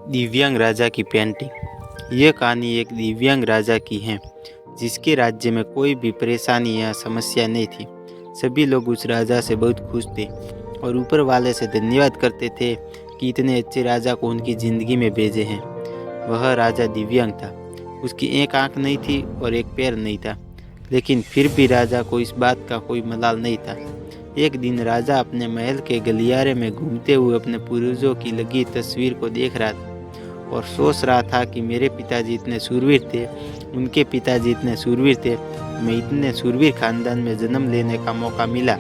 दिव्यांग राजा की पेंटिंग। यह कहानी एक दिव्यांग राजा की है जिसके राज्य में कोई भी परेशानी या समस्या नहीं थी। सभी लोग उस राजा से बहुत खुश थे और ऊपर वाले से धन्यवाद करते थे कि इतने अच्छे राजा को उनकी ज़िंदगी में भेजे हैं। वह राजा दिव्यांग था। उसकी एक आंख नहीं थी और एक पैर नहीं था, लेकिन फिर भी राजा को इस बात का कोई मलाल नहीं था। एक दिन राजा अपने महल के गलियारे में घूमते हुए अपने पूर्वजों की लगी तस्वीर को देख रहा था और सोच रहा था कि मेरे पिताजी इतने शूरवीर थे, उनके पिताजी इतने शूरवीर थे, मैं इतने शूरवीर खानदान में जन्म लेने का मौका मिला,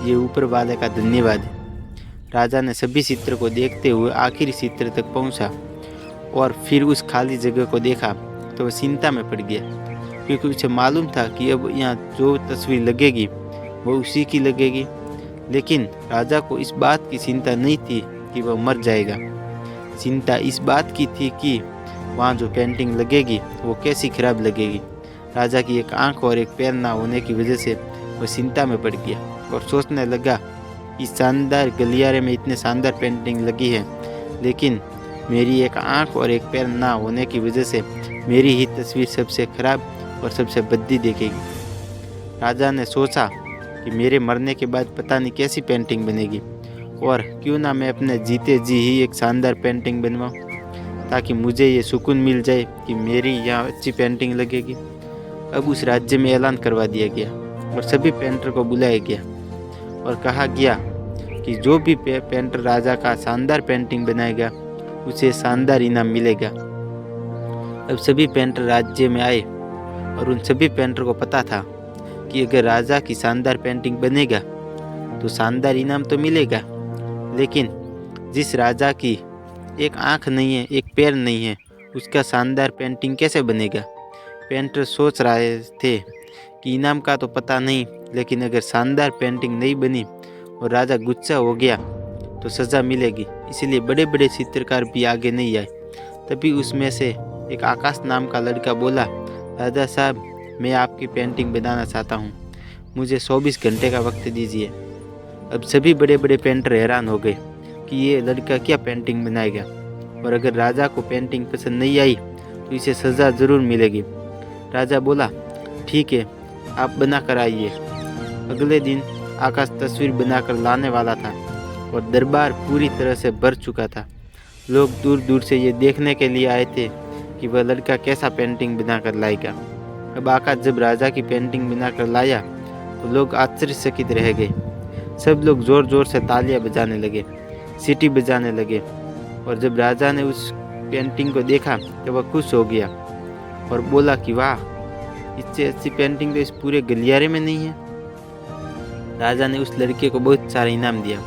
ये ऊपर वाले का धन्यवाद है। राजा ने सभी चित्र को देखते हुए आखिरी चित्र तक पहुंचा और फिर उस खाली जगह को देखा तो वह चिंता में पड़ गया, क्योंकि उसे मालूम था कि अब यहाँ जो तस्वीर लगेगी वो उसी की लगेगी। लेकिन राजा को इस बात की चिंता नहीं थी कि वह मर जाएगा। चिंता इस बात की थी कि वहाँ जो पेंटिंग लगेगी वो कैसी खराब लगेगी। राजा की एक आंख और एक पैर ना होने की वजह से वह चिंता में पड़ गया और सोचने लगा, इस शानदार गलियारे में इतने शानदार पेंटिंग लगी है, लेकिन मेरी एक आंख और एक पैर ना होने की वजह से मेरी ही तस्वीर सबसे खराब और सबसे भद्दी दिखेगी। राजा ने सोचा कि मेरे मरने के बाद पता नहीं कैसी पेंटिंग बनेगी, और क्यों ना मैं अपने जीते जी ही एक शानदार पेंटिंग बनवाऊँ, ताकि मुझे ये सुकून मिल जाए कि मेरी यहाँ अच्छी पेंटिंग लगेगी। अब उस राज्य में ऐलान करवा दिया गया और सभी पेंटर को बुलाया गया और कहा गया कि जो भी पेंटर राजा का शानदार पेंटिंग बनाएगा उसे शानदार इनाम मिलेगा। अब सभी पेंटर राज्य में आए और उन सभी पेंटर को पता था कि अगर राजा की शानदार पेंटिंग बनेगा तो शानदार इनाम तो मिलेगा, लेकिन जिस राजा की एक आंख नहीं है, एक पैर नहीं है, उसका शानदार पेंटिंग कैसे बनेगा। पेंटर सोच रहे थे कि इनाम का तो पता नहीं, लेकिन अगर शानदार पेंटिंग नहीं बनी और राजा गुस्सा हो गया तो सज़ा मिलेगी। इसलिए बड़े बड़े चित्रकार भी आगे नहीं आए। तभी उसमें से एक आकाश नाम का लड़का बोला, राजा साहब, मैं आपकी पेंटिंग बनाना चाहता हूँ, मुझे 24 घंटे का वक्त दीजिए। अब सभी बड़े बड़े पेंटर हैरान हो गए कि ये लड़का क्या पेंटिंग बनाएगा, और अगर राजा को पेंटिंग पसंद नहीं आई तो इसे सज़ा ज़रूर मिलेगी। राजा बोला, ठीक है, आप बना कर आइए। अगले दिन आकाश तस्वीर बनाकर लाने वाला था और दरबार पूरी तरह से भर चुका था। लोग दूर दूर से ये देखने के लिए आए थे कि वह लड़का कैसा पेंटिंग बनाकर लाएगा। अब आकाश जब राजा की पेंटिंग बनाकर लाया तो लोग आश्चर्यचकित रह गए। सब लोग ज़ोर ज़ोर से तालियां बजाने लगे, सीटी बजाने लगे, और जब राजा ने उस पेंटिंग को देखा तो वह खुश हो गया और बोला कि वाह, इससे अच्छी पेंटिंग तो इस पूरे गलियारे में नहीं है। राजा ने उस लड़के को बहुत सारा इनाम दिया।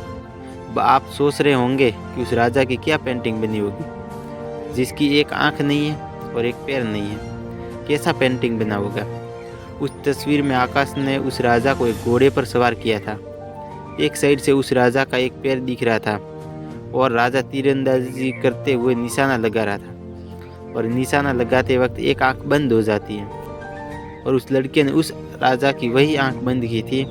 अब आप सोच रहे होंगे कि उस राजा की क्या पेंटिंग बनी होगी, जिसकी एक आंख नहीं है और एक पैर नहीं है, कैसा पेंटिंग बना होगा। उस तस्वीर में आकाश ने उस राजा को एक घोड़े पर सवार किया था। एक साइड से उस राजा का एक पैर दिख रहा था और राजा तीरंदाजी करते हुए निशाना लगा रहा था, और निशाना लगाते वक्त एक आंख बंद हो जाती है, और उस लड़के ने उस राजा की वही आंख बंद की थी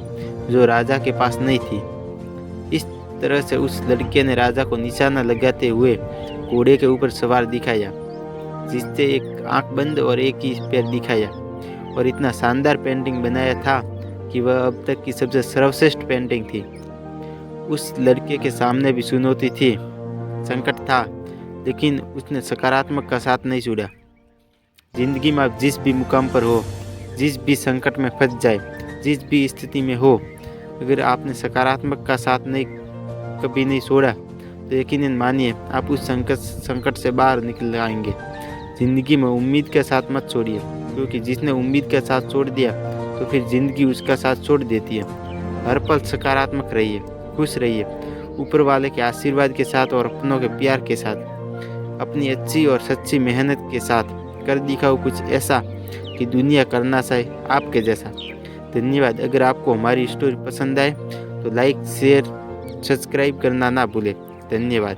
जो राजा के पास नहीं थी। इस तरह से उस लड़के ने राजा को निशाना लगाते हुए घोड़े के ऊपर सवार दिखाया, जिससे एक आंख बंद और एक ही पैर दिखाया, और इतना शानदार पेंटिंग बनाया था कि वह अब तक की सबसे सर्वश्रेष्ठ पेंटिंग थी। उस लड़के के सामने भी चुनौती थी, संकट था, लेकिन उसने सकारात्मक का साथ नहीं छोड़ा। जिंदगी में आप जिस भी मुकाम पर हो, जिस भी संकट में फंस जाए, जिस भी स्थिति में हो, अगर आपने सकारात्मक का साथ कभी नहीं छोड़ा तो यकीनन मानिए आप उस संकट से बाहर निकल आएंगे। ज़िंदगी में उम्मीद के साथ मत छोड़िए, क्योंकि जिसने उम्मीद के साथ छोड़ दिया तो फिर ज़िंदगी उसका साथ छोड़ देती है। हर पल सकारात्मक रहिए, खुश रहिए, ऊपर वाले के आशीर्वाद के साथ और अपनों के प्यार के साथ, अपनी अच्छी और सच्ची मेहनत के साथ कर दिखाओ कुछ ऐसा कि दुनिया करना चाहे आपके जैसा। धन्यवाद। अगर आपको हमारी स्टोरी पसंद आए तो लाइक, शेयर, सब्सक्राइब करना ना भूलें। धन्यवाद।